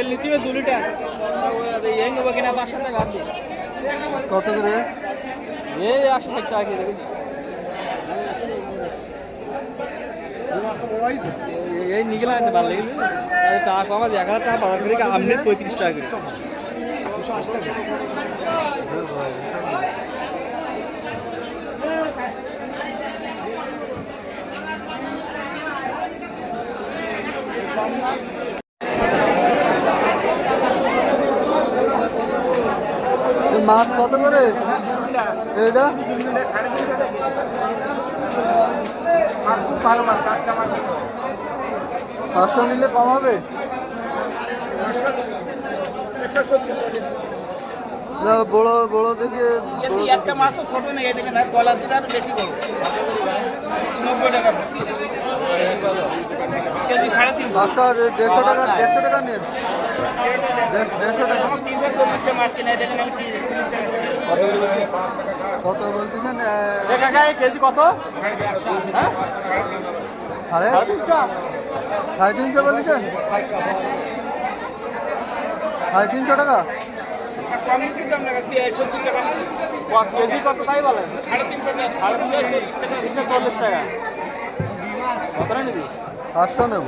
তেল নিতে হবে 2 লিটার এই নেবো কিনা 500 টাকা আপনি কত করে? এই 80 টাকা দিয়ে দেবেন এই নিগলা আনতে ভালো লাগলো টাকা কমা 1000 টাকা পাওয়ার করে আমনে 35 টাকা করে 280 টাকা মাছ কত করে এটা? মাছ খুব ভালো মাছ, টাটকা মাছ। 500 নিলে কম হবে? না বড় বড় থেকে একটা মাছও ছোট নেই, এদিকে না গলা দিলে আরো বেশি বড় 90 টাকা কেজি 350 150 টাকা 150 টাকা নেন 150 টাকা 340 টাকা মাছ কিনে দেখেন আমি কত বলতেছেন? কাকা কেজি কত? হ্যাঁ সাড়ে 350 বলছেন? 350 টাকা কম নিচ্ছি তো আপনার কাছ থেকে 70 টাকা কেজি কত তাই বলেন? 350 টাকা 340 টাকা কতটা নিবি? 500 নেব।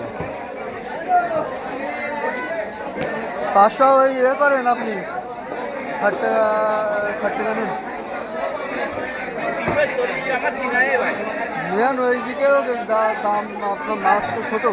500 ওই করেন আপনি 60 টাকা 60 টাকা নেন নেন ওই দিকেও দাম আপনার মাছ তো ছোটো